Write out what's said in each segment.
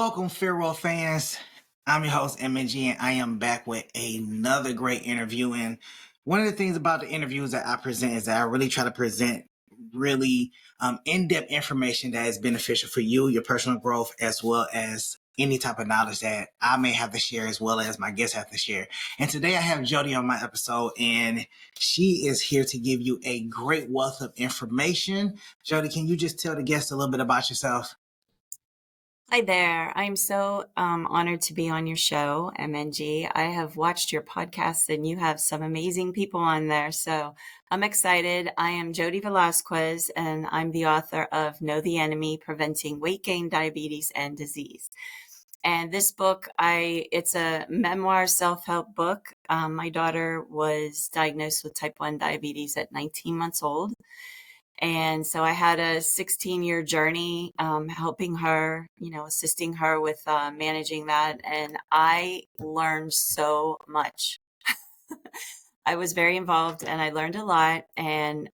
Welcome, Farewell fans. I'm your host, MNG, and I am back with another great interview. And one of the things about the interviews that I present is that I really try to present really in-depth information that is beneficial for you, your personal growth, as well as any type of knowledge that I may have to share, as well as my guests have to share. And today I have Jodi on my episode, and she is here to give you a great wealth of information. Jodi, can you just tell the guests a little bit about yourself? Hi there. I'm so honored to be on your show, MNG. I have watched your podcast and you have some amazing people on there. So I'm excited. I am Jodi Velasquez and I'm the author of Know the Enemy, Preventing Weight Gain, Diabetes, and Disease. And this book, it's a memoir self-help book. My daughter was diagnosed with type 1 diabetes at 19 months old. And so I had a 16-year journey helping her, assisting her with managing that. And I learned so much. I was very involved and I learned a lot. And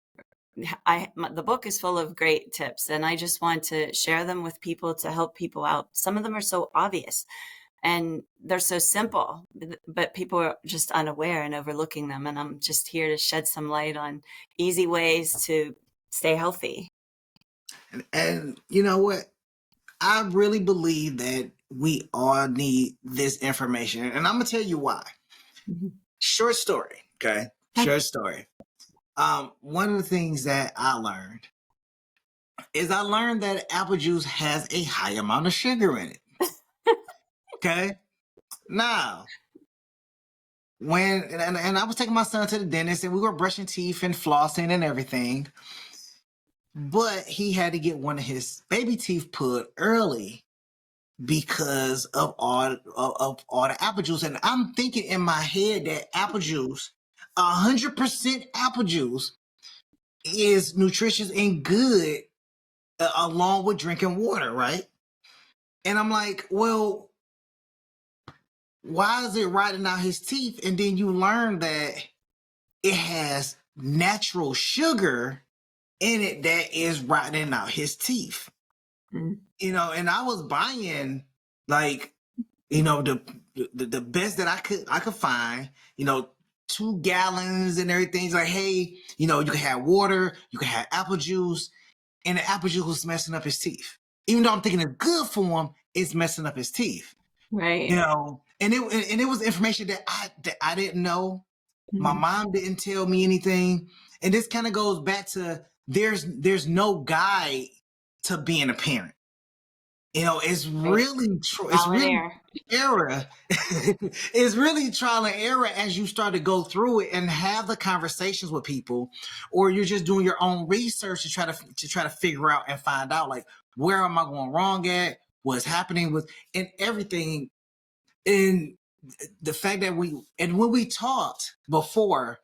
the book is full of great tips. And I just want to share them with people to help people out. Some of them are so obvious and they're so simple, but people are just unaware and overlooking them. And I'm just here to shed some light on easy ways to stay healthy. And you know what? I really believe that we all need this information. And I'm going to tell you why. Mhm. Short story. Okay. Short story. One of the things that I learned is I learned that apple juice has a high amount of sugar in it. Okay. Now, and I was taking my son to the dentist and we were brushing teeth and flossing and everything, but he had to get one of his baby teeth pulled early because of all the apple juice. And I'm thinking in my head that apple juice, 100% apple juice, is nutritious and good along with drinking water, right? And I'm like, well, why is it rotting out his teeth? And then you learn that it has natural sugar in it that is rotting out his teeth. Mm. And I was buying like, the best that I could find, 2 gallons and everything. It's like, hey, you can have water, you can have apple juice, and the apple juice was messing up his teeth. Even though I'm thinking it's good for him, it's messing up his teeth. Right. And it was information that I didn't know. My Mhm. mom didn't tell me anything. And this kind of goes back to there's no guide to being a parent. It's Right. really it's Trial and really error. error. It's really trial and error as you start to go through it and have the conversations with people, or you're just doing your own research to try to figure out and find out, like, where am I going wrong at, what's happening with and everything. And the fact that when we talked before,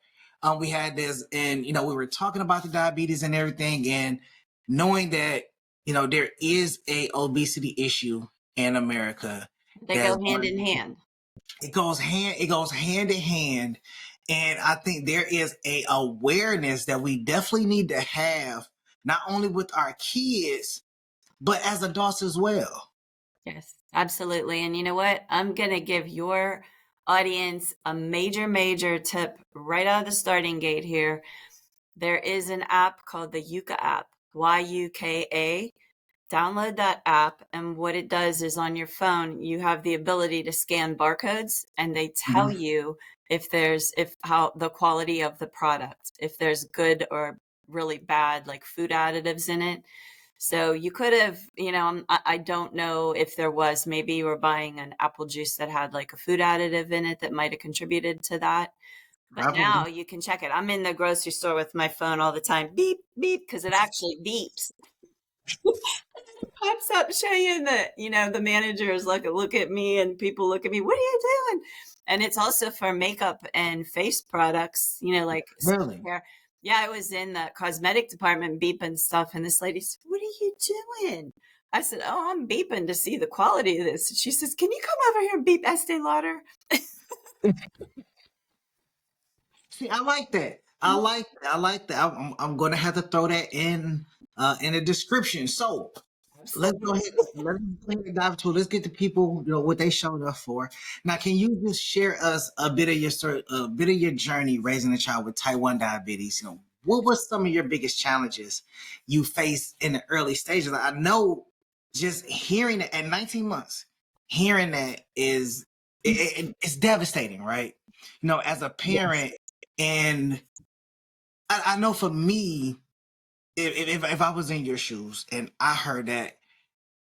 we had this, and we were talking about the diabetes and everything, and knowing that there is a obesity issue in America. They That's go hand in hand. it goes hand in hand. And I think there is a awareness that we definitely need to have, not only with our kids but as adults as well. Yes, absolutely. And you know what? I'm going to give your audience a major, major tip right out of the starting gate here. There is an app called the Yuka app, YUKA. Download that app, and what it does is on your phone, you have the ability to scan barcodes, and they tell Mhm. you if how the quality of the product, if there's good or really bad like food additives in it. So you could have, I don't know if there was, maybe you were buying an apple juice that had like a food additive in it that might have contributed to that. But Probably. now you can check it. I'm in the grocery store with my phone all the time, beep, beep, because it actually beeps. Pops up, show you that, the managers look at me and people look at me, what are you doing? And it's also for makeup and face products, like Really. skincare. Yeah, I was in the cosmetic department beeping stuff, and this lady said, what are you doing? I said, oh, I'm beeping to see the quality of this. She says, can you come over here and beep Estee Lauder? See, I like that. I like that. I'm going to have to throw that in the description. So let's go ahead. Let's go ahead and dive into it. Let's get the people, what they showed up for. Now, can you just share us a bit of your story, a bit of your journey raising a child with type 1 diabetes? What was some of your biggest challenges you faced in the early stages? I know just hearing it at 19 months, hearing that it's devastating, right? As a Yes. parent, and I know for me, if I was in your shoes and I heard that,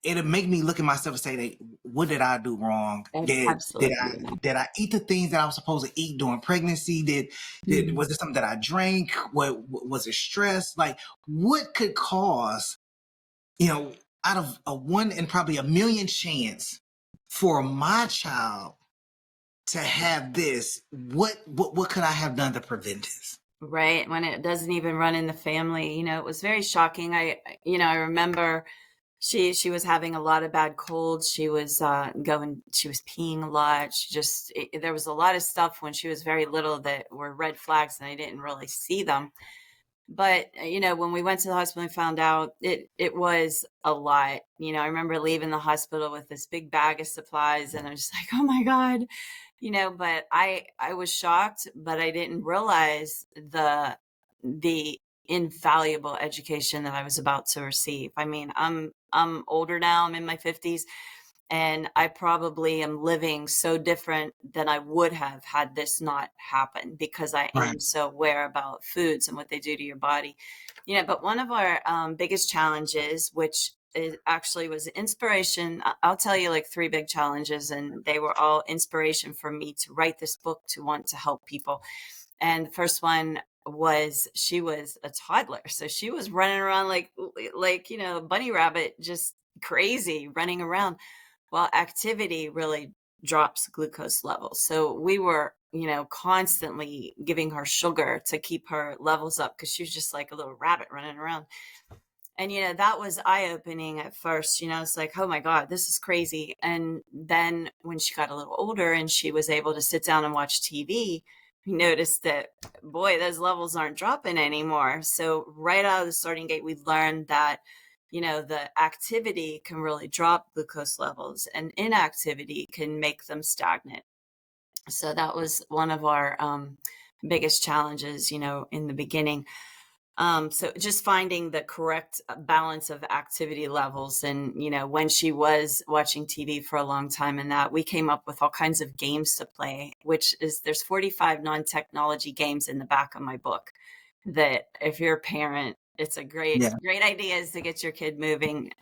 it'll make me look at myself and say, what did I do wrong? Absolutely. Did I eat the things that I was supposed to eat during pregnancy? Mhm. Was it something that I drank? What was it stress? Like, what could cause, you know, out of a one in probably a million chance for my child to have this? What could I have done to prevent this? Right. When it doesn't even run in the family, it was very shocking. I remember she was having a lot of bad colds. She was peeing a lot. There was a lot of stuff when she was very little that were red flags and I didn't really see them. But, when we went to the hospital and found out it was a lot. I remember leaving the hospital with this big bag of supplies and I was just like, oh my God, but I was shocked, but I didn't realize the invaluable education that I was about to receive. I mean, I'm older now, I'm in my 50s, and I probably am living so different than I would have had this not happen because I Right. am so aware about foods and what they do to your body. But one of our biggest challenges, which actually was inspiration, I'll tell you like three big challenges, and they were all inspiration for me to write this book to want to help people. And the first one was she was a toddler, so she was running around like a bunny rabbit, just crazy running around. Well, activity really drops glucose levels. So we were, constantly giving her sugar to keep her levels up because she was just like a little rabbit running around. And, that was eye opening at first. It's like, oh my God, this is crazy. And then when she got a little older and she was able to sit down and watch TV, we noticed that, boy, those levels aren't dropping anymore. So right out of the starting gate, we learned that the activity can really drop glucose levels and inactivity can make them stagnant. So that was one of our biggest challenges, in the beginning. So just finding the correct balance of activity levels. And, when she was watching TV for a long time and that, we came up with all kinds of games to play, there's 45 non-technology games in the back of my book that if you're a parent, it's a Yeah. great idea is to get your kid moving.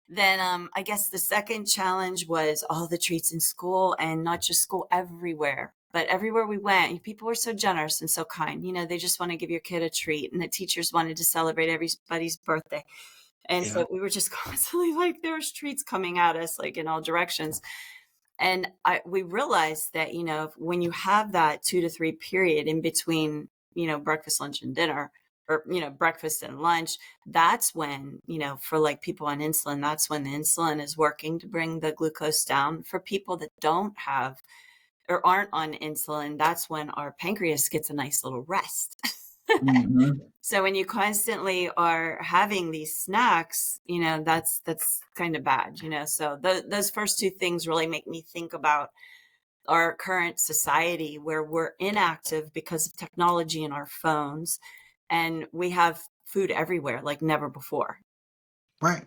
Then I guess the second challenge was all the treats in school, and not just school, everywhere. But everywhere we went, people were so generous and so kind. They just want to give your kid a treat, and the teachers wanted to celebrate everybody's birthday. And Yeah. so we were just constantly like, there's treats coming at us, like in all directions. And we realized that, when you have that 2 to 3 period in between, breakfast, lunch, and dinner, or, breakfast and lunch, that's when, for like people on insulin, that's when the insulin is working to bring the glucose down. For people that don't have or aren't on insulin, that's when our pancreas gets a nice little rest. Hmm. So when you constantly are having these snacks, that's kind of bad, So those first two things really make me think about our current society where we're inactive because of technology in our phones and we have food everywhere like never before. Right.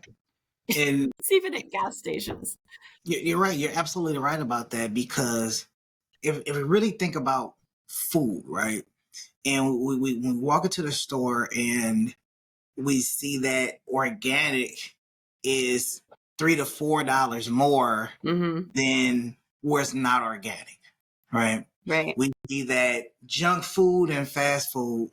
And It's even at gas stations. you're right. You're absolutely right about that, because if we really think about food, right? And we walk into the store and we see that organic is $3 to $4 more Hmm. than where it's not organic, right? Right. We see that junk food and fast food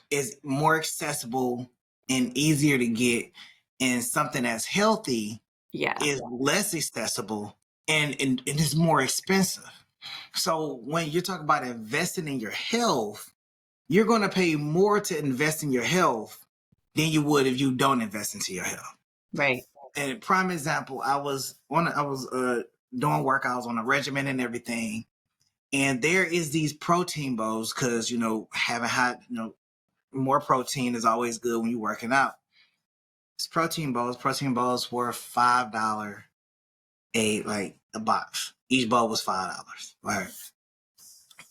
is more accessible and easier to get, and something that's healthy Yeah. is less accessible and is more expensive. So when you're talking about investing in your health, you're going to pay more to invest in your health than you would if you don't invest into your health. Right. And prime example, I was doing workouts on a regimen and everything, and there is these protein bowls because having high more protein is always good when you're working out. It's protein balls. Protein balls were $5 a box. Each ball was $5. Right.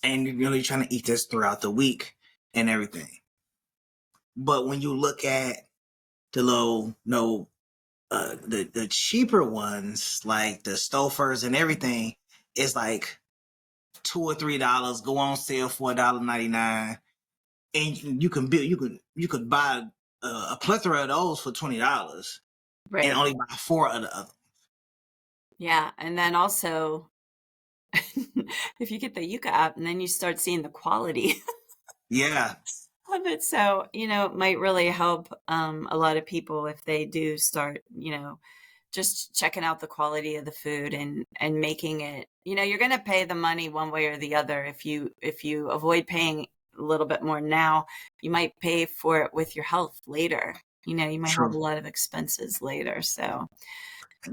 And you're really trying to eat this throughout the week and everything. But when you look at the low no the cheaper ones like the Stofers and everything, it's like $2 or $3 go on sale for $1.99, and you could buy a plethora of those for $20 and Right. only buy four of the other. Yeah. And then also, if you get the Yuka app and then you start seeing the quality Yeah, of it. So, it might really help a lot of people if they do start, just checking out the quality of the food and making it, you're going to pay the money one way or the other. If you avoid paying a little bit more now, you might pay for it with your health later. You might have true. a lot of expenses later. So,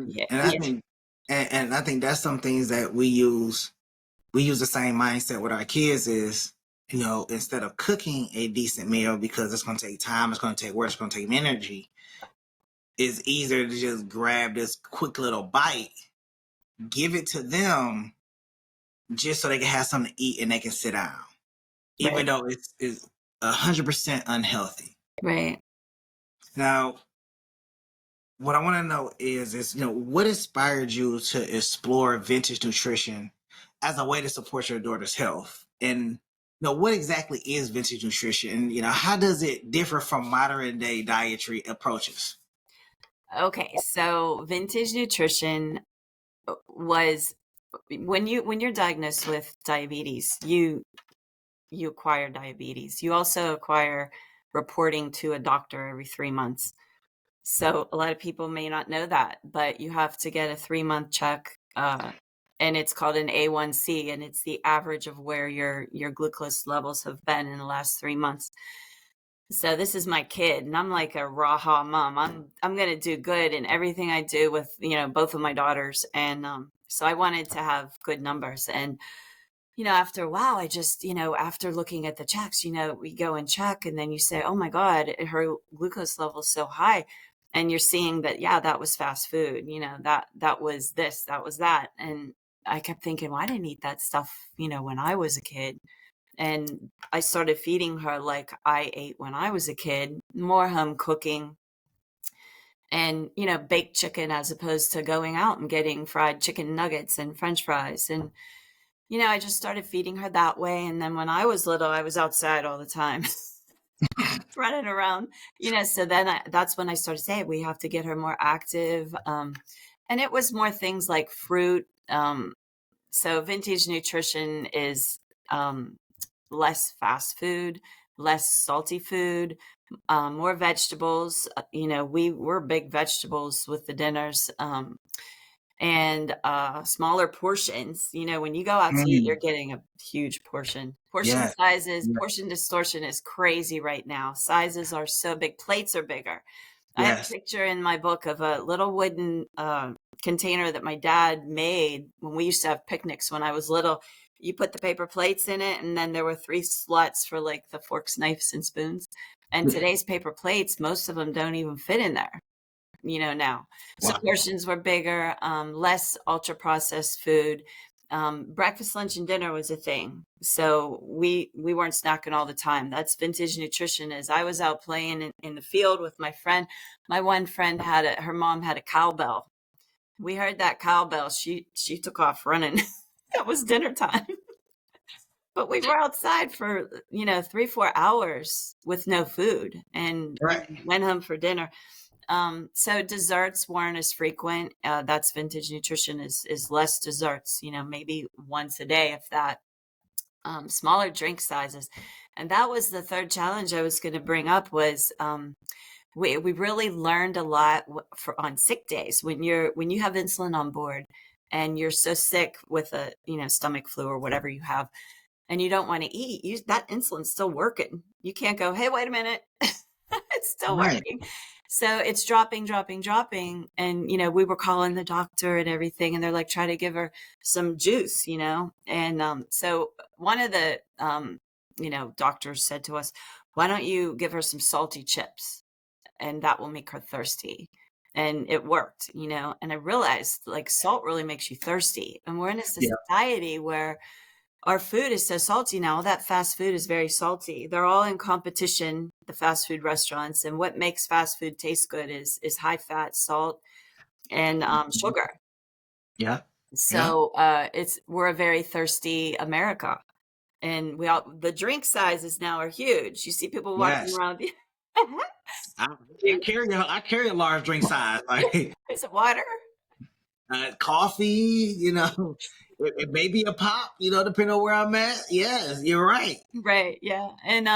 yeah, And I yeah, think and I think that's some things that we use the same mindset with our kids is, instead of cooking a decent meal because it's going to take time, it's going to take work, it's going to take energy, it's easier to just grab this quick little bite, give it to them just so they can have something to eat and they can sit down, even right, though it's 100% unhealthy. right. Now, what I want to know is what inspired you to explore vintage nutrition as a way to support your daughter's health, and what exactly is vintage nutrition, and how does it differ from modern day dietary approaches? Okay, so vintage nutrition was when you're diagnosed with diabetes, you acquire diabetes. You also acquire reporting to a doctor every 3 months. So a lot of people may not know that, but you have to get a 3-month check, and it's called an A1C, and it's the average of where your glucose levels have been in the last 3 months. So this is my kid, and I'm like a raw mom. I'm gonna do good in everything I do with both of my daughters, and so I wanted to have good numbers. And after a while, I just after looking at the checks, we go and check, and then you say, "Oh my God, her glucose level is so high," and you're seeing that, yeah, that was fast food. That was this, that was that, and I kept thinking, well, I didn't eat that stuff, when I was a kid. And I started feeding her like I ate when I was a kid, more home cooking and, baked chicken as opposed to going out and getting fried chicken nuggets and French fries. And, I just started feeding her that way. And then when I was little, I was outside all the time, running around, so then that's when I started saying we have to get her more active. And it was more things like fruit. So vintage nutrition is, less fast food, less salty food, more vegetables. We're big vegetables with the dinners, and smaller portions. When you go out to eat, you're Mm, getting a huge portion. Portion yeah, sizes, yeah, portion distortion is crazy right now. Sizes are so big, plates are bigger. I have a yes. picture in my book of a little wooden container that my dad made when we used to have picnics when I was little. You put the paper plates in it, and then there were 3 slots for like the forks, knives, and spoons. And today's paper plates, most of them don't even fit in there, now. So Wow. portions were bigger, less ultra processed food. Breakfast, lunch, and dinner was a thing. So we weren't snacking all the time. That's vintage nutrition. As I was out playing in the field with my friend, my one friend her mom had a cowbell. We heard that cowbell. She took off running. It was dinner time. But we were outside for 3-4 hours with no food, and Right. went home for dinner. So desserts weren't as frequent. That's vintage nutrition is less desserts, maybe once a day, if that. Smaller drink sizes. And that was the third challenge I was going to bring up was, we really learned a lot for on sick days when you have insulin on board and you're so sick with a, stomach flu or whatever you have, and you don't want to eat, that insulin's still working. You can't go, hey, wait a minute. It's still Right. working. So it's dropping, dropping, dropping. And, we were calling the doctor and everything, and they're like, try to give her some juice, And so one of the, doctors said to us, why don't you give her some salty chips? and that will make her thirsty. And it worked, and I realized like salt really makes you thirsty. And we're in a Yeah. society where our food is so salty now. All that fast food is very salty. They're all in competition, the fast food restaurants. And what makes fast food taste good is high fat, salt, and sugar. Yeah. Yeah. So we're a very thirsty America. And the drink sizes now are huge. You see people walking Yes. around. I, I carry a large drink size. Like Is it water? coffee, it may be a pop, depending on where I'm at. Yes, you're right. Right, yeah. And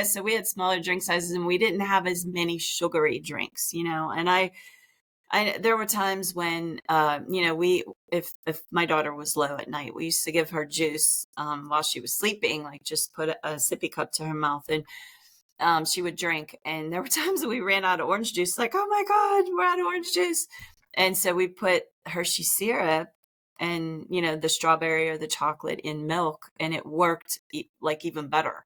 so we had smaller drink sizes and we didn't have as many sugary drinks, and I there were times when we if my daughter was low at night, we used to give her juice while she was sleeping, like just put a sippy cup to her mouth, and she would drink. And there were times that we ran out of orange juice, like, oh my God, we're out of orange juice. And so we put Hershey syrup and, the strawberry or the chocolate in milk, and it worked like even better.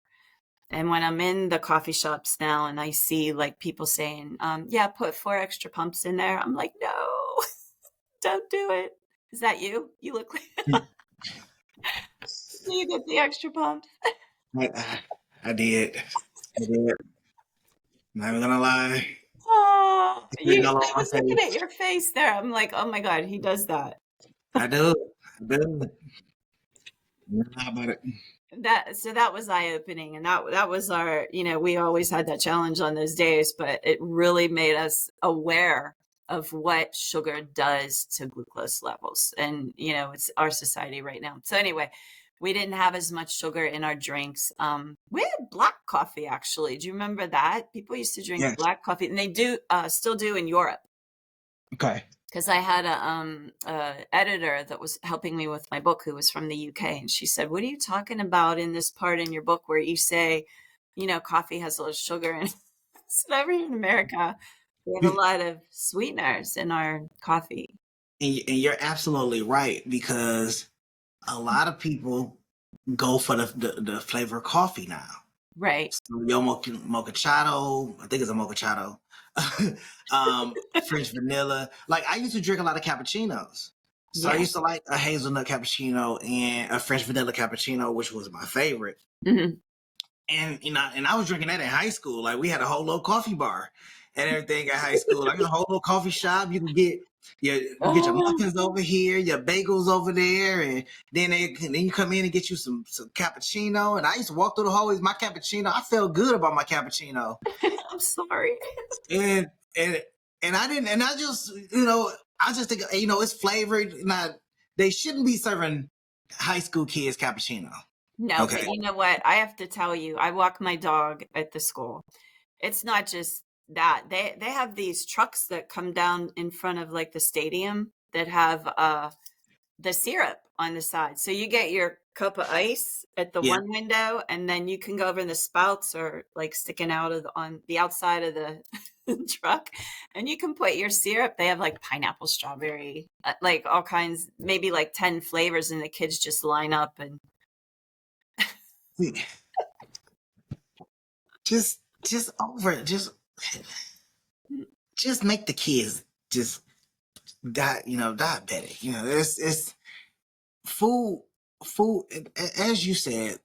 And when I'm in the coffee shops now and I see like people saying, yeah, put 4 extra pumps in there, I'm like, no, don't do it. Is that you? You look like you get the extra pumps. I did. I did. Not even gonna lie. Oh, It's all I on was my looking at face. your face there. I'm like, oh my God, he does that. I do. I do. How about it? That was eye-opening, and that was our, we always had that challenge on those days, but it really made us aware of what sugar does to glucose levels. And it's our society right now. So anyway, we didn't have as much sugar in our drinks. We had black coffee, actually. Do you remember that? People used to drink Yes. black coffee, and they do still do in Europe. Okay. Because I had a editor that was helping me with my book who was from the UK, and she said, "What are you talking about in this part in your book where you say, coffee has a little sugar?" And so over here in America, we have a lot of sweeteners in our coffee. And you're absolutely right, because a lot of people go for the flavor of coffee now. Right. So your mochaccino, I think it's a mochaccino, French vanilla. Like I used to drink a lot of cappuccinos. So I Yeah. used to like a hazelnut cappuccino and a French vanilla cappuccino, which was my favorite. Hmm. And and I was drinking that in high school. Like we had a whole little coffee bar and everything at high school. Like a whole little coffee shop. You get your Oh, muffins over here, your bagels over there, and then you come in and get you some cappuccino. And I used to walk through the hallways, my cappuccino. I felt good about my cappuccino. I'm sorry. And and and I didn't, and I just I just think it's flavored. Not they shouldn't be serving high school kids cappuccino. No, but Okay. you know what? I have to tell you, I walk my dog at the school. It's not just that. They have these trucks that come down in front of like the stadium that have the syrup on the side. So you get your cup of ice at the Yeah. one window, and then you can go over, and the spouts are like sticking out of on the outside of the truck, and you can put your syrup. They have like pineapple, strawberry, like all kinds, maybe like 10 flavors, and the kids just line up and Just over it. Just make the kids just diabetic. It's food. Food, as you said.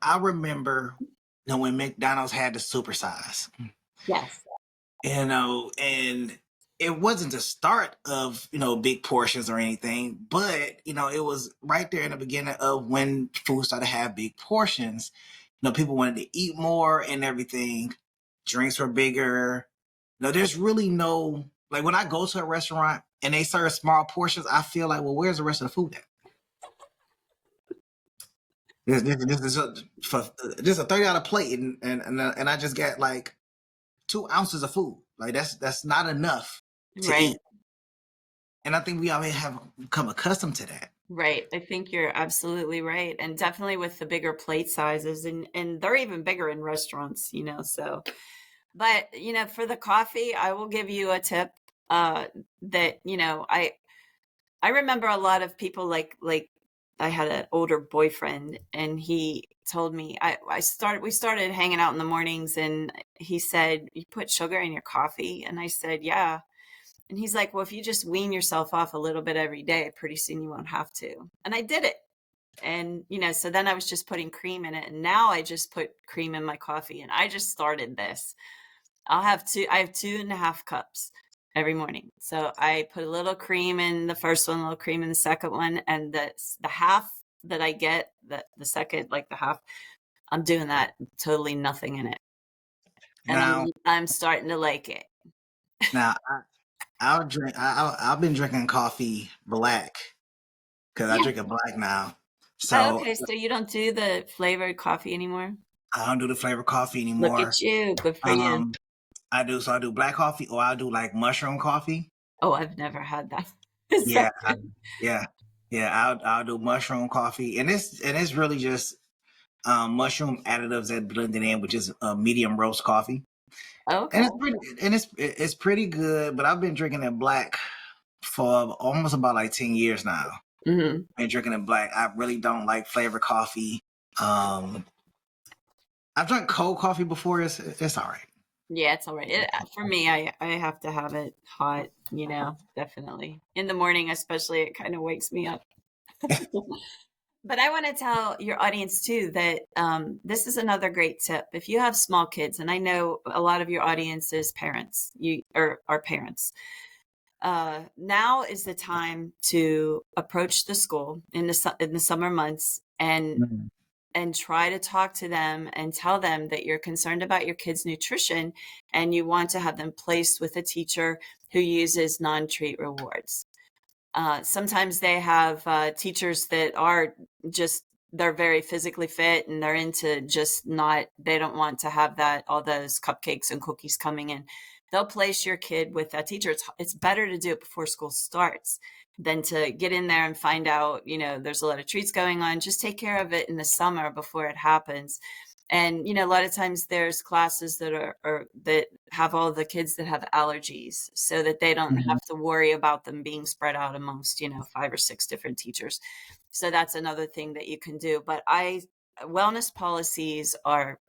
I remember, when McDonald's had the supersize. yes, And it wasn't the start of big portions or anything, but it was right there in the beginning of when food started to have big portions. People wanted to eat more and everything. Drinks were bigger. There's really no, like, when I go to a restaurant and they serve small portions, I feel like, well, where's the rest of the food at? This is for just a $30 plate, and I just got like 2 ounces of food. Like that's not enough to right. eat. And I think we already have become accustomed to that. Right. I think you're absolutely right. And definitely with the bigger plate sizes, and they're even bigger in restaurants, so but for the coffee, I will give you a tip that I remember a lot of people like I had an older boyfriend, and he told me we started hanging out in the mornings, and he said, "You put sugar in your coffee?" And I said, "Yeah." And he's like, "Well, if you just wean yourself off a little bit every day, pretty soon you won't have to." And I did it. And, so then I was just putting cream in it. And now I just put cream in my coffee. And I just started this. I have 2.5 cups every morning. So I put a little cream in the first one, a little cream in the second one. And the half that I get, the second, like the half, I'm doing that totally nothing in it. And Now, I'm starting to like it. now I'll drink. I've been drinking coffee black because I Yeah. drink it black now. Oh, So okay. So you don't do the flavored coffee anymore? I don't do the flavor coffee Look anymore. at you. Good for you. Um, I do. So I do black coffee, or I'll do like mushroom coffee. Oh, I've never had that. Is that Yeah, good? yeah, yeah. I'll do mushroom coffee, and it's really just mushroom additives that blended in, which is medium roast coffee, and Okay. it's pretty good. But I've been drinking it black for almost about like 10 years now. Hmm. Been drinking it black. I really don't like flavor coffee. Um, I've drunk cold coffee before. It's all right. Yeah, it's all right. For me, I have to have it hot, definitely. In the morning, especially, it kind of wakes me up. But I want to tell your audience too that this is another great tip. If you have small kids, and I know a lot of your audience is parents, you or are parents, now is the time to approach the school in the summer months Mhm. and try to talk to them and tell them that you're concerned about your kids' nutrition and you want to have them placed with a teacher who uses non-treat rewards. Sometimes they have teachers that are just they're very physically fit and they're into just not they don't want to have that all those cupcakes and cookies coming in. They'll place your kid with that teacher. It's better to do it before school starts than to get in there and find out, there's a lot of treats going on. Just take care of it in the summer before it happens. And a lot of times there's classes that are that have all the kids that have allergies so that they don't Mhm. have to worry about them being spread out amongst 5 or 6 different teachers. So that's another thing that you can do. But I wellness policies are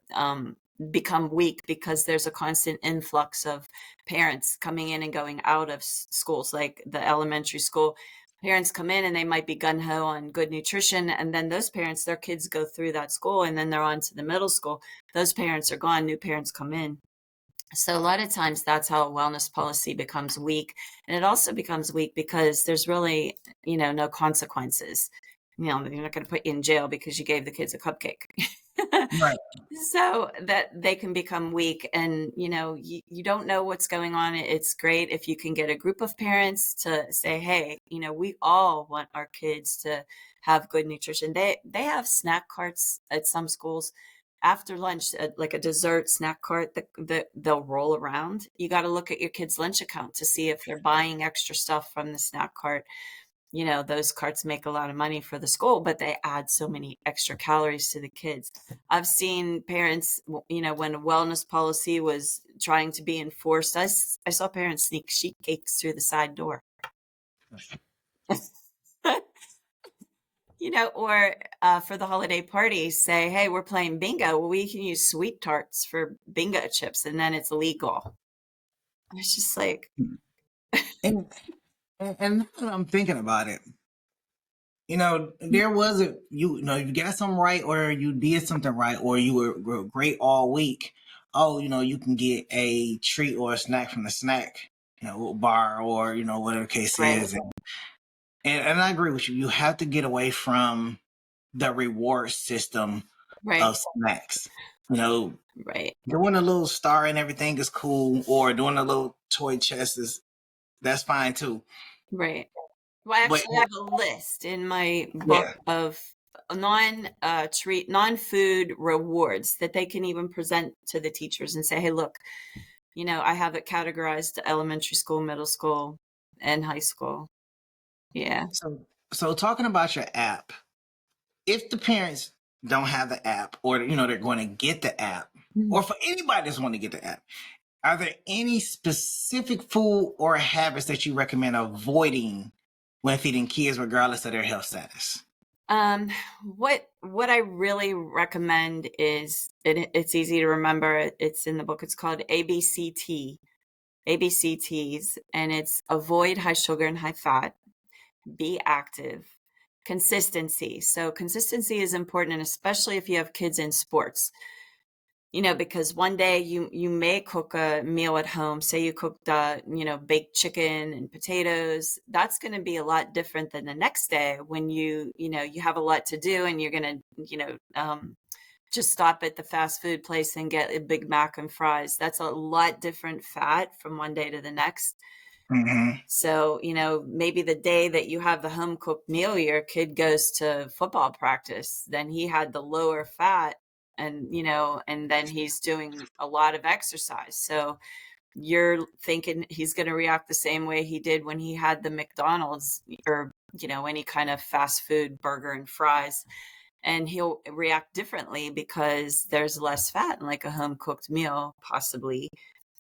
become weak because there's a constant influx of parents coming in and going out of schools, like the elementary school. Parents come in and they might be gun-ho on good nutrition, and then those parents, their kids go through that school and then they're on to the middle school. Those parents are gone, new parents come in. So a lot of times that's how a wellness policy becomes weak. And it also becomes weak because there's really, no consequences. You're not going to put you in jail because you gave the kids a cupcake. Right. So that they can become weak, and you don't know what's going on. It's great if you can get a group of parents to say, hey, we all want our kids to have good nutrition. They have snack carts at some schools after lunch, like a dessert snack cart that they'll roll around. You got to look at your kids' lunch account to see if they're buying extra stuff from the snack cart. Those carts make a lot of money for the school, but they add so many extra calories to the kids. I've seen parents, when a wellness policy was trying to be enforced, I saw parents sneak sheet cakes through the side door. Or for the holiday party, say, hey, we're playing bingo. Well, we can use sweet tarts for bingo chips, and then it's illegal. I was just like, And and now that I'm thinking about it, there was you got something right, or you did something right, or you were great all week. Oh, you can get a treat or a snack from the snack, bar, or whatever the case right, is. And I agree with you. You have to get away from the reward system right, of snacks. You know, right, doing a little star and everything is cool, or doing a little toy chest that's fine too. right. Well, I But actually have a list in my book yeah, of non-food rewards that they can even present to the teachers and say, hey, look, I have it categorized to elementary school, middle school, and high school. Yeah. so talking about your app, if the parents don't have the app, or they're going to get the app, Mhm. or for anybody that's want to get the app, are there any specific food or habits that you recommend avoiding when feeding kids regardless of their health status? Um, what I really recommend is it's easy to remember. It's in the book. It's called ABCT, ABCTs, and it's avoid high sugar and high fat, be active, consistency. So consistency is important, and especially if you have kids in sports. Because one day you may cook a meal at home. Say you cooked baked chicken and potatoes. That's going to be a lot different than the next day when you have a lot to do and you're going to just stop at the fast food place and get a Big Mac and fries. That's a lot different fat from one day to the next. Mm-hmm. So, maybe the day that you have the home cooked meal, your kid goes to football practice, then he had the lower fat and then he's doing a lot of exercise. So you're thinking he's going to react the same way he did when he had the McDonald's or, any kind of fast food burger and fries. And he'll react differently because there's less fat in like a home cooked meal, possibly,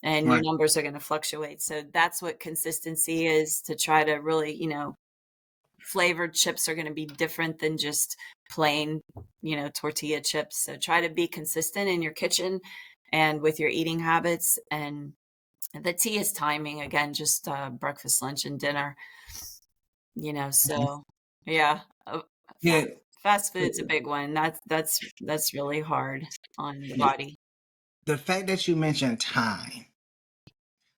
and your Right. numbers are going to fluctuate. So that's what consistency is, to try to really, flavored chips are going to be different than just plain, tortilla chips. So try to be consistent in your kitchen and with your eating habits. And the tea is timing again, just breakfast, lunch, and dinner, so yeah. Yeah. Fast food's a big one. That's really hard on the Yeah. body. The fact that you mentioned time.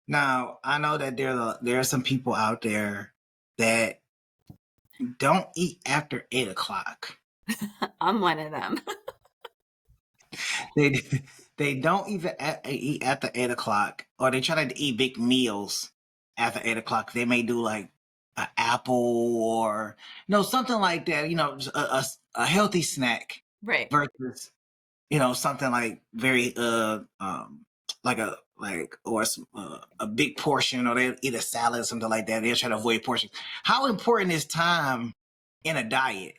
Now, I know that there are some people out there that don't eat after 8 o'clock. I'm one of them. They they don't even eat after 8 o'clock, or they try to eat big meals after 8 o'clock. They may do like an apple or something like that. A healthy snack Right. versus something like very like a big portion, or they eat a salad, something like that. They'll try to avoid portions. How important is time in a diet,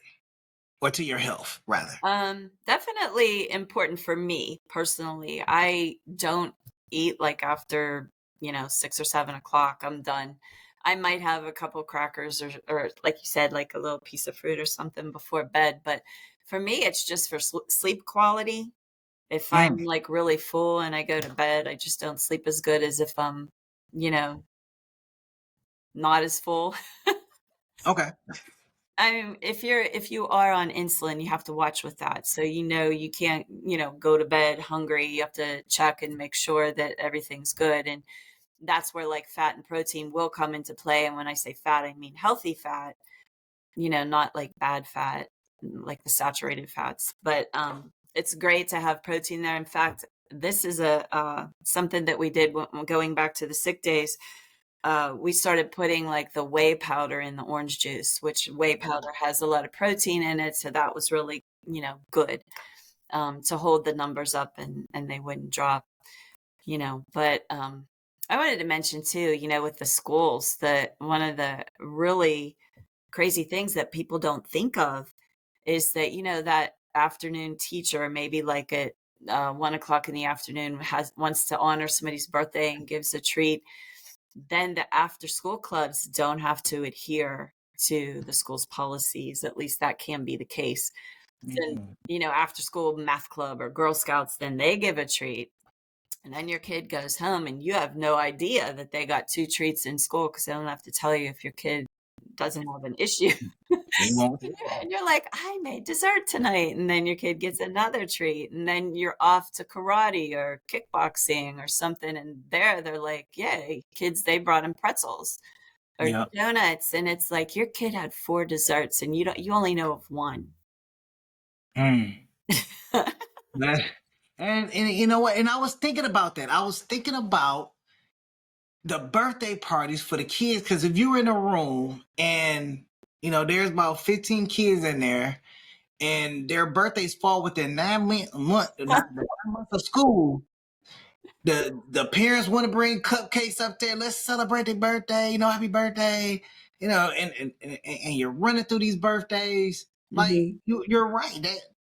or to your health rather? Definitely important for me personally. I don't eat like after, 6 or 7 o'clock. I'm done. I might have a couple crackers or like you said, like a little piece of fruit or something before bed. But for me, it's just for sleep quality. If Mm, I'm like really full and I go to bed, I just don't sleep as good as if I'm, you know, not as full. okay. I mean, if you are on insulin, you have to watch with that. So you can't, go to bed hungry. You have to check and make sure that everything's good. And that's where like fat and protein will come into play. And when I say fat, I mean healthy fat, not like bad fat, like the saturated fats. But it's great to have protein there. In fact, this is a something that we did going back to the sick days. We started putting like the whey powder in the orange juice, which whey powder has a lot of protein in it. So that was really, good to hold the numbers up and they wouldn't drop, But I wanted to mention too, with the schools, that one of the really crazy things that people don't think of is that, that afternoon teacher, maybe like at 1 o'clock in the afternoon, wants to honor somebody's birthday and gives a treat. Then the after school clubs don't have to adhere to the school's policies. At least that can be the case. Then, Mm, after school math club or Girl Scouts, then they give a treat. And then your kid goes home and you have no idea that they got two treats in school because they don't have to tell you if your kid doesn't have an issue. you won't. And you're like, I made dessert tonight. And then your kid gets another treat. And then you're off to karate or kickboxing or something. And they're like, yay, kids, they brought in pretzels or Yeah. donuts. And it's like your kid had four desserts and you only know of one. Mm. That- and you know what? And I was thinking about that. I was thinking about the birthday parties for the kids, because if you were in a room and there's about 15 kids in there and their birthdays fall within 9 months of school, the parents want to bring cupcakes up there. Let's celebrate their birthday. Happy birthday. And you're running through these birthdays. Like Mhm. you're right.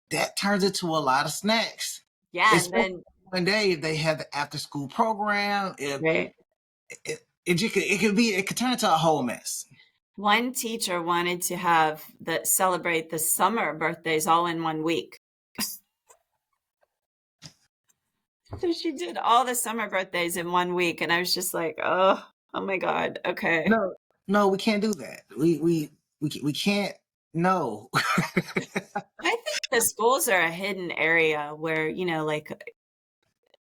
That turns into a lot of snacks, Yeah. And especially then, one day if they have the after school program. If right. it could turn into a whole mess. One teacher wanted to have celebrate the summer birthdays all in 1 week. So she did all the summer birthdays in 1 week, and I was just like, oh my God, okay. No, no, we can't do that. We can't. No. I think the schools are a hidden area where, like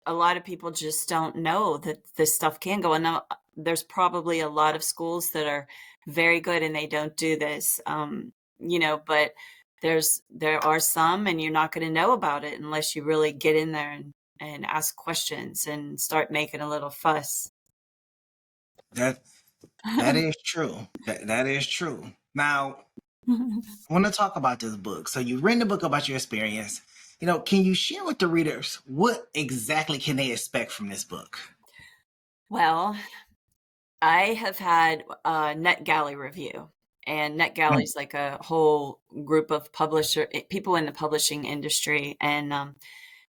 a lot of people just don't know that this stuff can go. And now there's probably a lot of schools that are very good and they don't do this, but there are some, and you're not going to know about it unless you really get in there and ask questions and start making a little fuss. That that is true. That is true. Now, I want to talk about this book. So you've written a book about your experience. Can you share with the readers what exactly can they expect from this book? Well, I have had a NetGalley review, and NetGalley Mm. is like a whole group of people in the publishing industry. And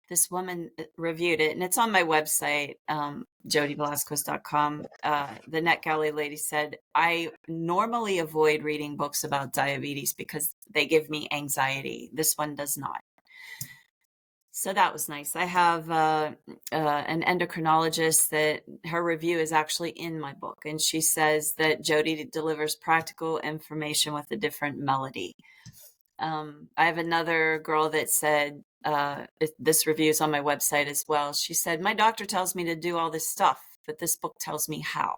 this woman reviewed it, and it's on my website, jodivelasquez.com. The NetGalley lady said, I normally avoid reading books about diabetes because they give me anxiety. This one does not. So that was nice. I have an endocrinologist that her review is actually in my book, and she says that Jodi delivers practical information with a different melody. I have another girl that said, this review is on my website as well. She said, my doctor tells me to do all this stuff, but this book tells me how.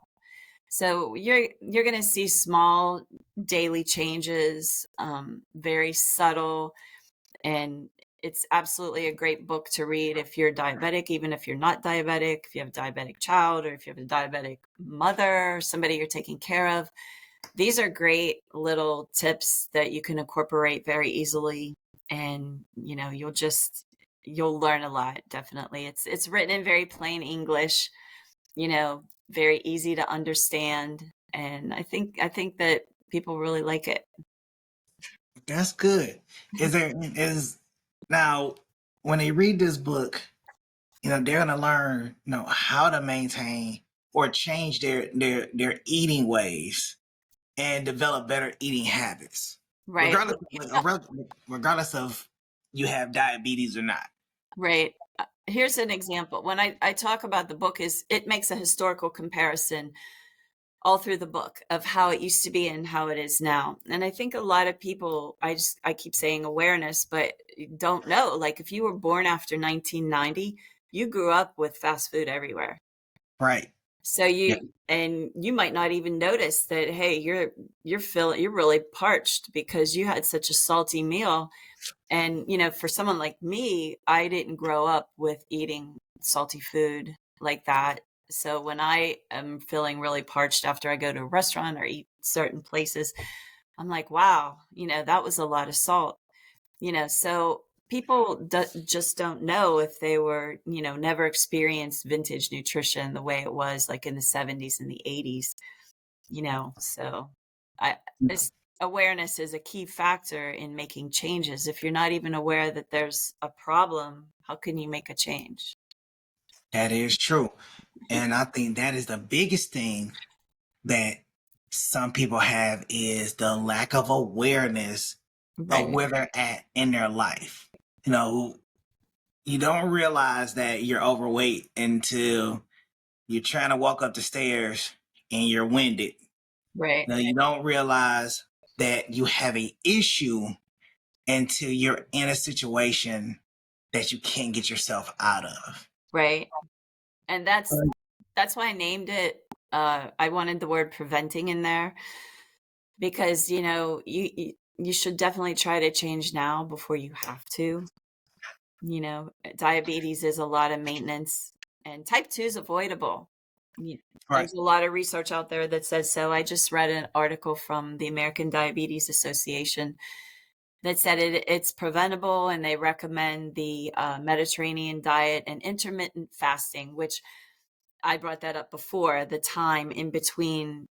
So you're going to see small daily changes, very subtle, and it's absolutely a great book to read if you're diabetic, even if you're not diabetic, if you have a diabetic child, or if you have a diabetic mother, somebody you're taking care of. These are great little tips that you can incorporate very easily, and you'll learn a lot. Definitely. It's written in very plain English, very easy to understand, and I think that people really like it. That's good. Is now when they read this book, they're gonna learn, how to maintain or change their eating ways and develop better eating habits, Right. regardless regardless of you have diabetes or not. Right. Here's an example. When I talk about the book, is it makes a historical comparison all through the book of how it used to be and how it is now. And I think a lot of people, I keep saying awareness, but don't know. Like if you were born after 1990, you grew up with fast food everywhere. Right. So Yeah. you might not even notice that, hey, you're really parched because you had such a salty meal. And, for someone like me, I didn't grow up with eating salty food like that. So when I am feeling really parched after I go to a restaurant or eat certain places, I'm like, wow, that was a lot of salt. So people just don't know if they were, never experienced vintage nutrition the way it was like in the 70s and the 80s, so I it's, awareness is a key factor in making changes. If you're not even aware that there's a problem, how can you make a change? That is true. And I think that is the biggest thing that some people have is the lack of awareness of Right, where they're at in their life. You know, you don't realize that you're overweight until you're trying to walk up the stairs and you're winded. right, You don't realize that you have an issue until you're in a situation that you can't get yourself out of. right. And that's why I named it. I wanted the word preventing in there because you should definitely try to change now before you have to. Diabetes is a lot of maintenance, and type 2 is avoidable. You- Right. There's a lot of research out there that says so. I just read an article from the American Diabetes Association that said it's preventable, and they recommend the Mediterranean diet and intermittent fasting, which I brought that up before. The time in between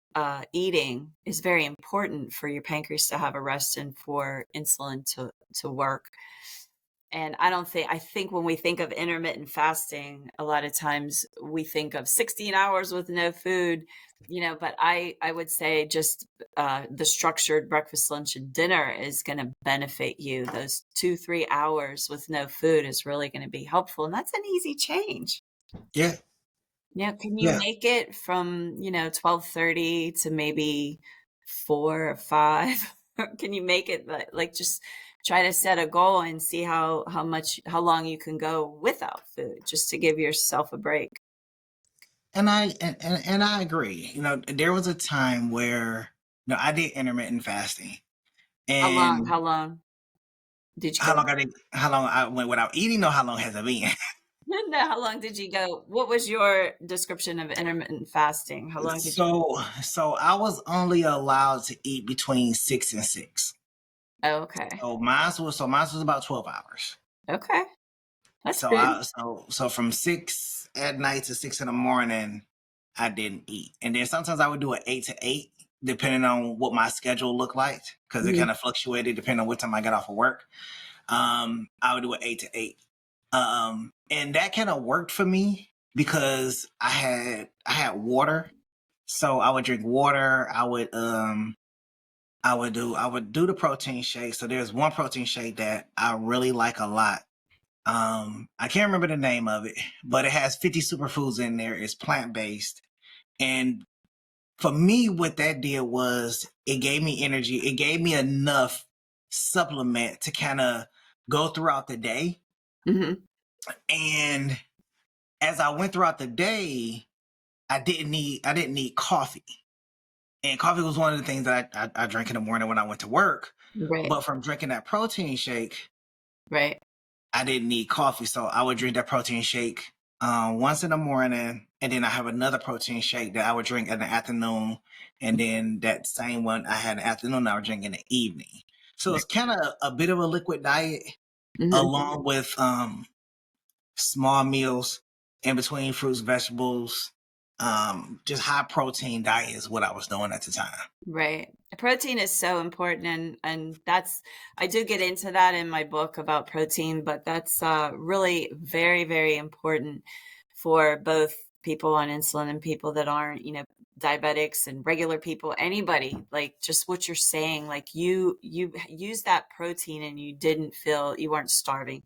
eating is very important for your pancreas to have a rest and for insulin to work. And I think when we think of intermittent fasting, a lot of times we think of 16 hours with no food, but I would say just the structured breakfast, lunch, and dinner is going to benefit you. Those 2, 3 hours with no food is really going to be helpful. And that's an easy change. Yeah, Yeah. Can you yeah. make it from, 12:30 to maybe 4 or 5? Can you make it like just try to set a goal and see how long you can go without food just to give yourself a break? And I agree. There was a time where I did intermittent fasting, How long? and How long did you go? how long I went without eating, or how long has it been? No, how long did you go? What was your description of intermittent fasting? How long did you? So I was only allowed to eat between 6 and 6. Oh, okay. So mine was about 12 hours. Okay. That's So good. so from 6 at night to 6 in the morning, I didn't eat, and then sometimes I would do an 8 to 8, depending on what my schedule looked like, because it Mhm. kind of fluctuated depending on what time I got off of work. I would do an 8 to 8, and that kind of worked for me because I had water, so I would drink water. I would do the protein shake. So there's one protein shake that I really like a lot. I can't remember the name of it, but it has 50 superfoods in there. It's plant based, and for me, what that did was it gave me energy. It gave me enough supplement to kind of go throughout the day. Mhm. And as I went throughout the day, I didn't need coffee. And coffee was one of the things that I drank in the morning when I went to work. Right. But from drinking that protein shake, Right. I didn't need coffee. So I would drink that protein shake once in the morning. And then I have another protein shake that I would drink in the afternoon. And then that same one I had in the afternoon, I would drink in the evening. So Right. it's kind of a bit of a liquid diet Mhm. along with small meals in between fruits, vegetables. Just high protein diet is what I was doing at the time. Right. Protein is so important, and that's I do get into that in my book about protein, but that's really very, very important for both people on insulin and people that aren't, diabetics and regular people, anybody. Like just what you're saying, like you use that protein and you didn't feel you weren't starving.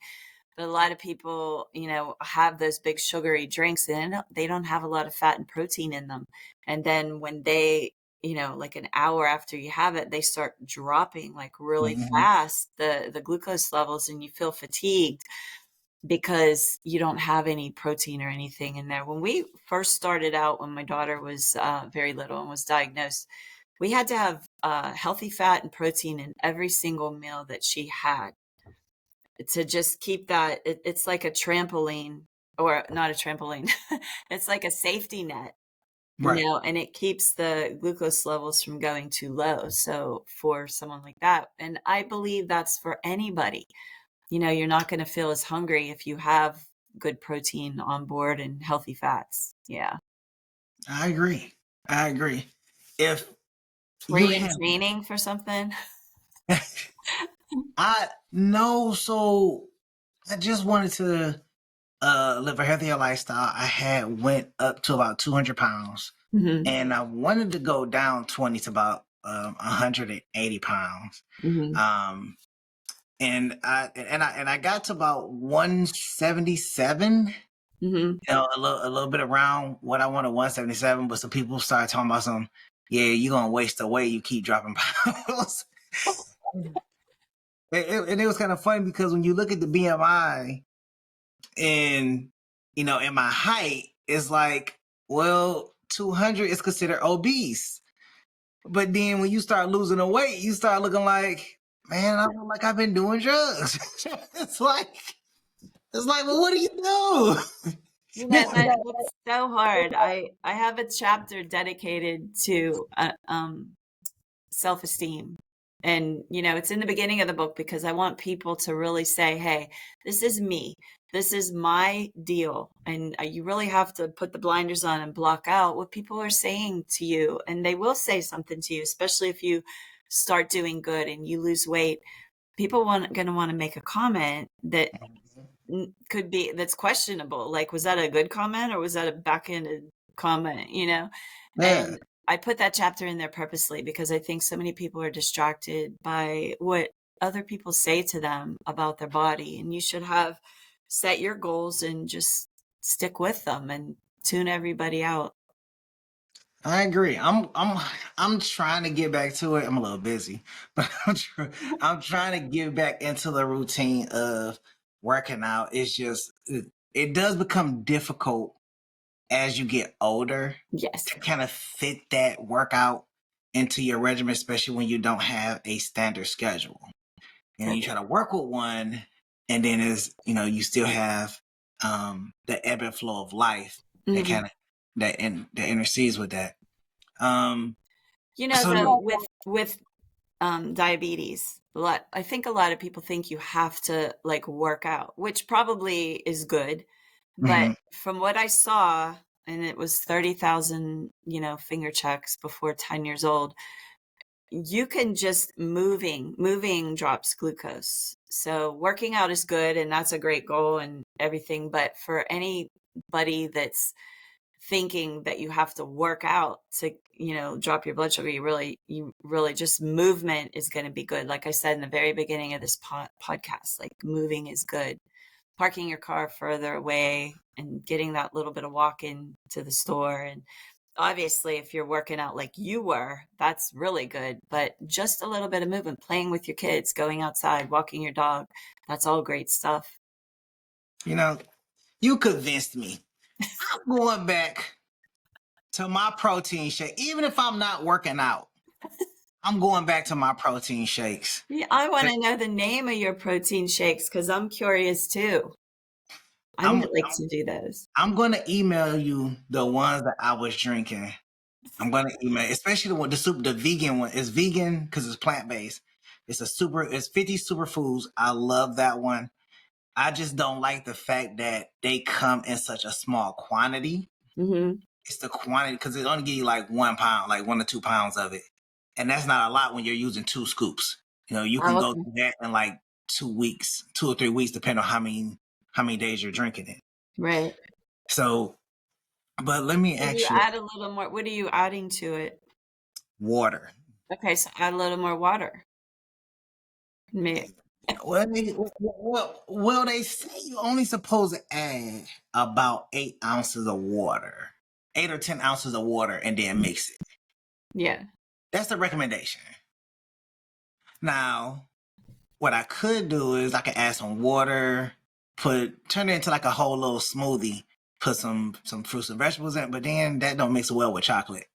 But a lot of people, have those big sugary drinks and they don't have a lot of fat and protein in them. And then when they, like an hour after you have it, they start dropping like really Mm-hmm. fast the glucose levels and you feel fatigued because you don't have any protein or anything in there. When we first started out, when my daughter was very little and was diagnosed, we had to have healthy fat and protein in every single meal that she had to just keep that it's like a trampoline or not a trampoline. It's like a safety net, Right. and it keeps the glucose levels from going too low. So for someone like that, and I believe that's for anybody, you're not going to feel as hungry if you have good protein on board and healthy fats. Yeah. I agree. I agree. If Were you you in have, training for something? I know, so I just wanted to live a healthier lifestyle. I had went up to about 200 pounds, Hmm. and I wanted to go down 20 to about 180 pounds. Hmm. Um, and I got to about 177. Hmm. A little bit around what I wanted, 177. But some people started talking about yeah, you're gonna waste away. You keep dropping pounds. And it was kind of funny because when you look at the BMI and in my height, it's like, well, 200 is considered obese. But then when you start losing the weight, you start looking like, man, I look like I've been doing drugs. it's like well, what do you do? That's so hard. I have a chapter dedicated to self-esteem. And, it's in the beginning of the book because I want people to really say, hey, this is me. This is my deal. And you really have to put the blinders on and block out what people are saying to you. And they will say something to you, especially if you start doing good and you lose weight. people going to want to make a comment that could be that's questionable. Like, was that a good comment or was that a backhanded comment? Yeah, And I put that chapter in there purposely because I think so many people are distracted by what other people say to them about their body, and you should have set your goals and just stick with them and tune everybody out. I agree. I'm trying to get back to it. I'm a little busy, but I'm trying to get back into the routine of working out. It's just it does become difficult as you get older Yes, to kind of fit that workout into your regimen, especially when you don't have a standard schedule. And you try to work with one, and then you still have the ebb and flow of life that hmm kind of that intercedes with that. Um, so though, with diabetes, I think a lot of people think you have to like work out, which probably is good. But mhm. from what I saw, and it was 30,000, finger checks before 10 years old, you can just moving drops glucose. So working out is good and that's a great goal and everything. But for anybody that's thinking that you have to work out to, drop your blood sugar, you really just movement is going to be good. Like I said in the very beginning of this podcast, like moving is good. Parking your car further away and getting that little bit of walk in to the store. And obviously, if you're working out like you were, that's really good. But just a little bit of movement, playing with your kids, going outside, walking your dog, that's all great stuff. you know, you convinced me. I'm going back to my protein shake, even if I'm not working out. I'm going back to my protein shakes. Yeah, I want to know the name of your protein shakes because I'm curious too. I I'm might like to do those. I'm gonna email you the ones that I was drinking. I'm gonna email, especially the one, the vegan one. It's vegan because it's plant based. It's 50 superfoods. I love that one. I just don't like the fact that they come in such a small quantity. Hmm. It's the quantity because it only give you like 1 pound, like 1 to 2 pounds of it, and that's not a lot when you're using 2 scoops. You can Oh, go okay. through that in like 2 weeks, 2 or 3 weeks, depending on how many days you're drinking it. Right. So, but let me So you ask you, add a little more. What are you adding to it? water. Okay, so add a little more water. Me. Well, they say you only supposed to add about 8 ounces of water, 8 or 10 ounces of water, and then mix it. Yeah. That's the recommendation. Now, what I could do is I could add some water, turn it into like a whole little smoothie, put some fruits and vegetables in, but then that don't mix well with chocolate.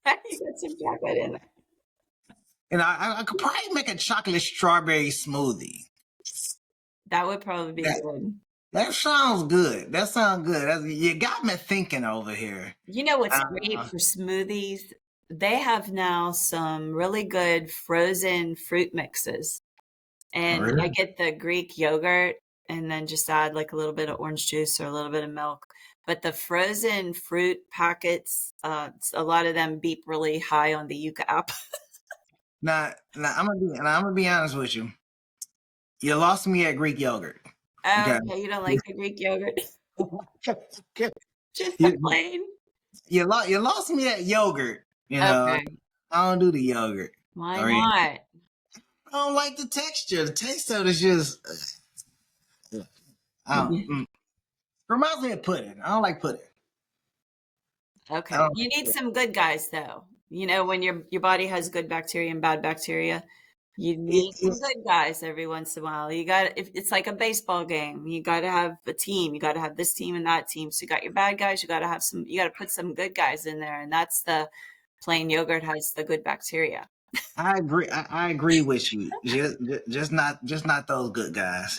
You got some chocolate in there. And I could probably make a chocolate strawberry smoothie. That would probably be That good. that sounds good. That sounds good. You got me thinking over here. You know what's great Uh, for smoothies? They have now some really good frozen fruit mixes. And I really? get the Greek yogurt and then just add like a little bit of orange juice or a little bit of milk. But the frozen fruit packets, a lot of them beep really high on the Yuka app. Now I'm gonna be honest with you. You lost me at Greek yogurt. Okay. Okay, you don't like the Greek yogurt? Just the you, plain? you lost me at yogurt. Okay. I don't do the yogurt. Why All right. not? I don't like the texture. The taste of it is just. I don't, reminds me of pudding. I don't like pudding. I Okay. don't You like need pudding. some good guys though. When your body has good bacteria and bad bacteria, you It, need some it, good guys every once in a while. You got if it's like a baseball game. You got to have a team. You got to have this team and that team. So you got your bad guys, you got to put some good guys in there, and that's the plain yogurt has the good bacteria. I agree. I agree with you. Just not those good guys.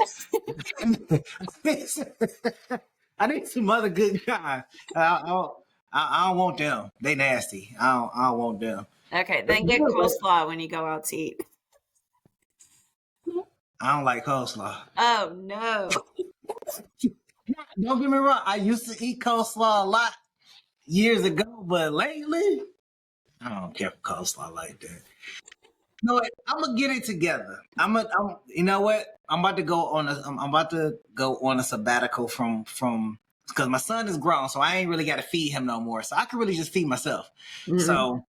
I need some other good guys. I don't want them. They nasty. I don't want them. Okay, But then get coleslaw when you go out to eat. I don't like coleslaw. Oh no. Don't get me wrong. I used to eat coleslaw a lot years ago, but lately I don't care for coleslaw like that. know what? I'm gonna get it together. You know what? I'm about to go on a sabbatical from because my son is grown, so I ain't really got to feed him no more. So I can really just feed myself. Mhm. So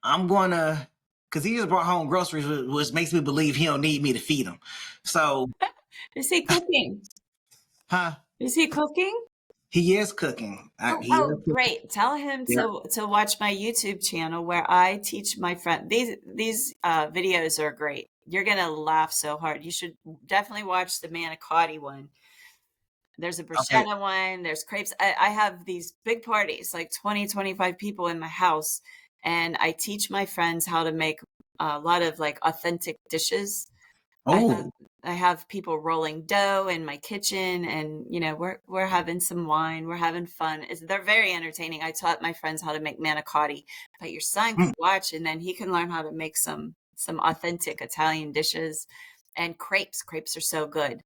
I'm gonna, because he just brought home groceries, which makes me believe he don't need me to feed him. So, Is he cooking? huh? Is he cooking? He is cooking. Oh, He is oh, cooking. great. Tell him Yeah. to watch my YouTube channel where I teach my friend. These videos are great. You're gonna laugh so hard. You should definitely watch the manicotti one. There's a Okay. bruschetta one, there's crepes. I have these big parties, like 20, 25 people in my house, and I teach my friends how to make a lot of like authentic dishes. I have Oh. I have people rolling dough in my kitchen, and we're having some wine, we're having fun. They're very entertaining. I taught my friends how to make manicotti, but your son Mm, could watch and then he can learn how to make some authentic Italian dishes and crepes. Crepes are so good,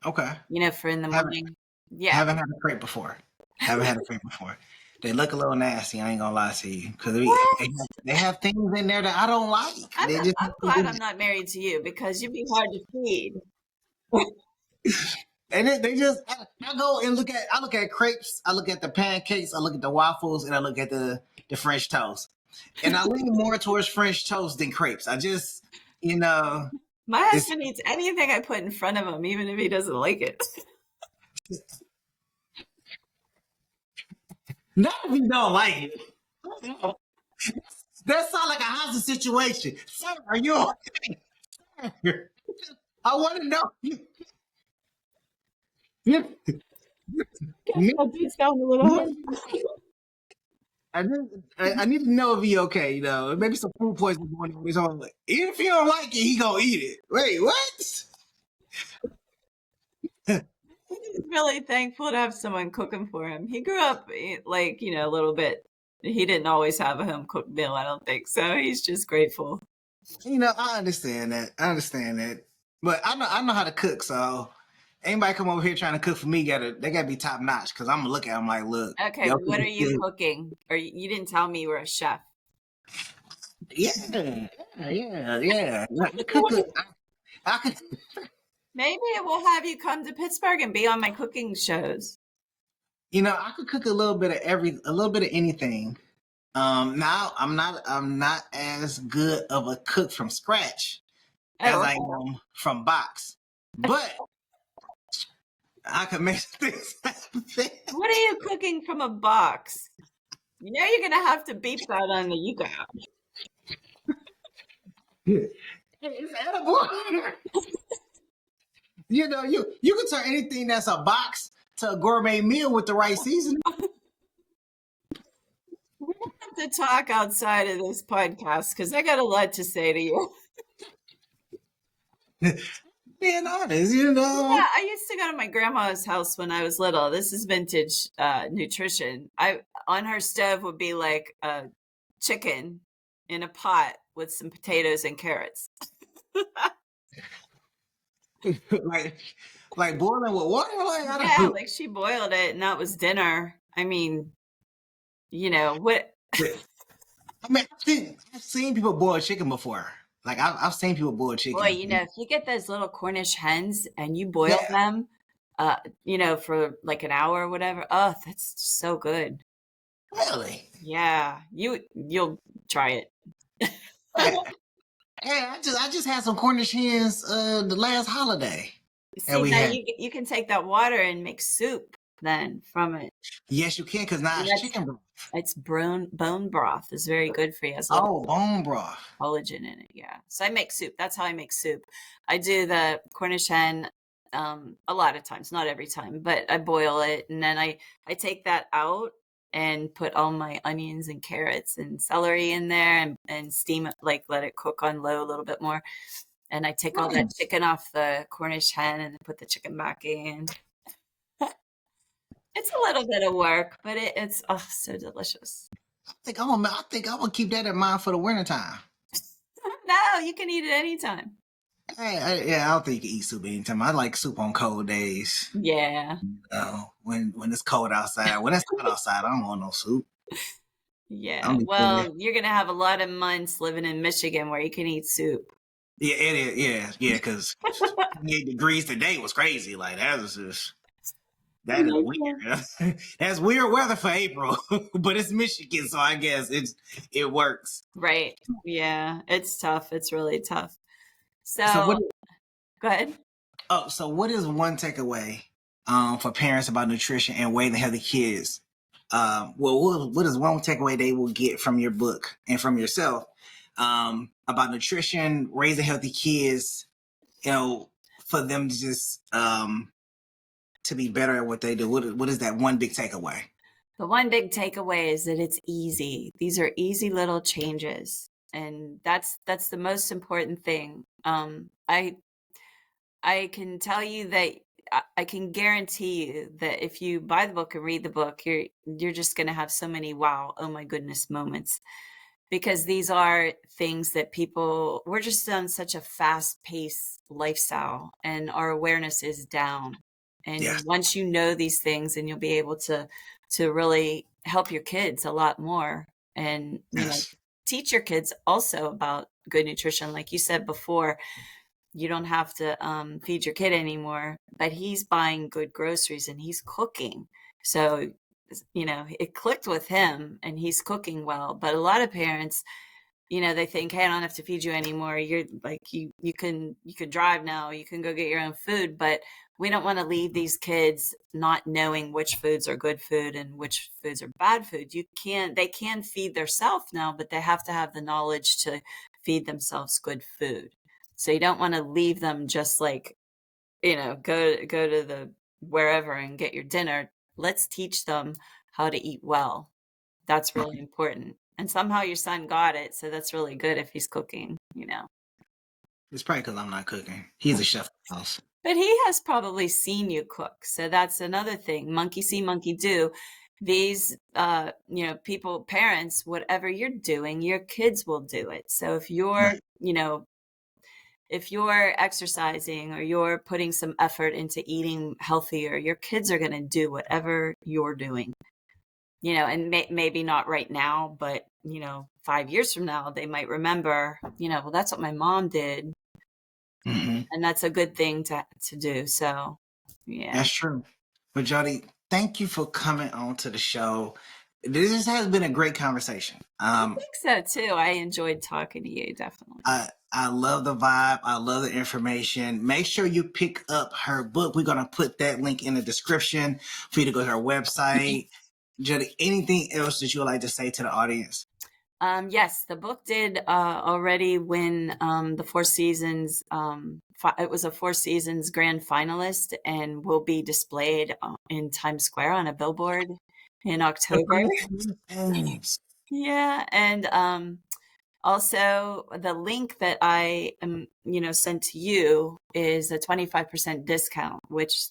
okay. for in the Haven't morning. Yeah. haven't had a crepe before. Haven't had a crepe before. They look a little nasty. I ain't gonna lie to you because What? they have things in there that I don't like. They just I'm glad I'm not married to you because you'd be hard to feed. and they just I go and I look at crepes, I look at the pancakes, I look at the waffles, and I look at the French toast. And I lean more towards French toast than crepes. I just you know My it's husband eats anything I put in front of him, even if he doesn't like it. not if you don't like it. That sounds like a hostage situation. Sir, are you okay? I want to know. You, me, That did sound a little hard. me, I need to know if he okay. Maybe some food poisoning going on. He's all like, if you don't like it, he gonna eat it. Wait, what? He's really thankful to have someone cooking for him. He grew up like, a little bit. He didn't always have a home cooked meal, I don't think. So he's just grateful. I understand that. I understand that. But I know how to cook. So anybody come over here trying to cook for me, they gotta be top notch. Cause I'm gonna look at them like, look, Okay, y'all what cook are you good. cooking? Or you didn't tell me you were a chef. Yeah, yeah. I cook. I could. Maybe we'll have you come to Pittsburgh and be on my cooking shows. I could cook a little bit a little bit of anything. Now I'm not as good of a cook from scratch as Oh, I am from box, but I can make things happen. what are you cooking from a box? You're gonna have to beep that on the you got. It's edible. You can turn anything that's a box to a gourmet meal with the right seasoning. We have to talk outside of this podcast because I got a lot to say to you. Being honest, Yeah, I used to go to my grandma's house when I was little. This is vintage nutrition. I on her stove would be like a chicken in a pot with some potatoes and carrots. like like boiling with water. Like I Yeah, don't. like she boiled it and that was dinner. I mean, what I mean, I've seen people boil chicken before. Like I've seen people boil boy, chicken. if you get those little Cornish hens and you boil Yeah, them for like an hour or whatever, oh, that's so good. really. Yeah, you'll try it. Hey, I just had some Cornish hens the last holiday that See, we now had. you can take that water and make soup then from it. Yes, you can because now And it's chicken broth. it's bone broth is very good for you. It has a lot of Oh, bone broth. collagen in it. Yeah. So I make soup. That's how I make soup. I do the Cornish hen a lot of times, not every time, but I boil it and then I take that out and put all my onions and carrots and celery in there and steam it, like let it cook on low a little bit more. And I take all that Mm. chicken off the Cornish hen and put the chicken back in. It's a little bit of work, but it's oh so delicious. I think I'm gonna keep that in mind for the wintertime. No, you can eat it anytime. Yeah, I don't think you can eat soup anytime. I like soup on cold days. Yeah. When it's cold outside. When it's hot outside, I don't want no soup. Yeah. I'm just saying. Well, you're gonna have a lot of months living in Michigan where you can eat soup. Yeah, it is. Yeah, yeah, because 28 degrees today was crazy. Like that was just that is weird. That's weird weather for April, but it's Michigan, so I guess it works. Right. Yeah. It's tough. It's really tough. So So what? go ahead. Oh, so what is one takeaway for parents about nutrition and raising healthy kids? Well, what is one takeaway they will get from your book and from yourself about nutrition, raising healthy kids? You know, for them to just to be better at what they do. What is that one big takeaway? The one big takeaway is that it's easy. These are easy little changes. And that's the most important thing. I can tell you that I can guarantee you that if you buy the book and read the book, you're just going to have so many wow, oh my goodness moments, because these are things that we're just on such a fast-paced lifestyle and our awareness is down. And Yes, once you know these things, and you'll be able to really help your kids a lot more, and yes, teach your kids also about good nutrition. Like you said before, you don't have to feed your kid anymore, but he's buying good groceries and he's cooking. So, it clicked with him and he's cooking well. But a lot of parents, they think, hey, I don't have to feed you anymore. You're like, you can drive now, you can go get your own food. But we don't want to leave these kids not knowing which foods are good food and which foods are bad food. They can feed themselves now, but they have to have the knowledge to feed themselves good food. So you don't want to leave them just like, go to the wherever and get your dinner. Let's teach them how to eat well. That's really important. And somehow your son got it, so that's really good if he's cooking. it's probably because I'm not cooking. He's a chef in the house. But he has probably seen you cook. So that's another thing. Monkey see, monkey do. These people, parents, whatever you're doing, your kids will do it. So Right. if you're exercising or you're putting some effort into eating healthier, your kids are going to do whatever you're doing. And maybe not right now, but 5 years from now, they might remember, well, that's what my mom did, Hmm. and that's a good thing to do. So, yeah, That's true. But Jodi, thank you for coming on to the show. This has been a great conversation. I think so too. I enjoyed talking to you, definitely. I love the vibe. I love the information. Make sure you pick up her book. We're gonna put that link in the description for you to go to her website. Jodi, anything else that you would like to say to the audience? Yes, the book did already win the Four Seasons. It was a Four Seasons grand finalist and will be displayed in Times Square on a billboard in October. Congratulations. Yeah, and also the link that I sent to you is a 25% discount, which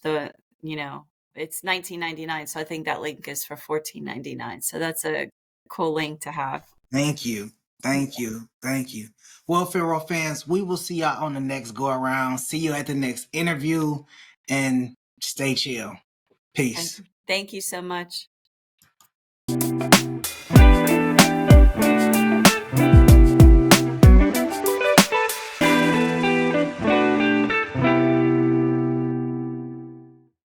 it's $19.99. So I think that link is for $14.99. So that's a cool link to have. Thank you. Thank you. Thank you. Well, Pharaoh fans, we will see y'all on the next go around. See you at the next interview and stay chill. Thank Peace. you. Thank you so much.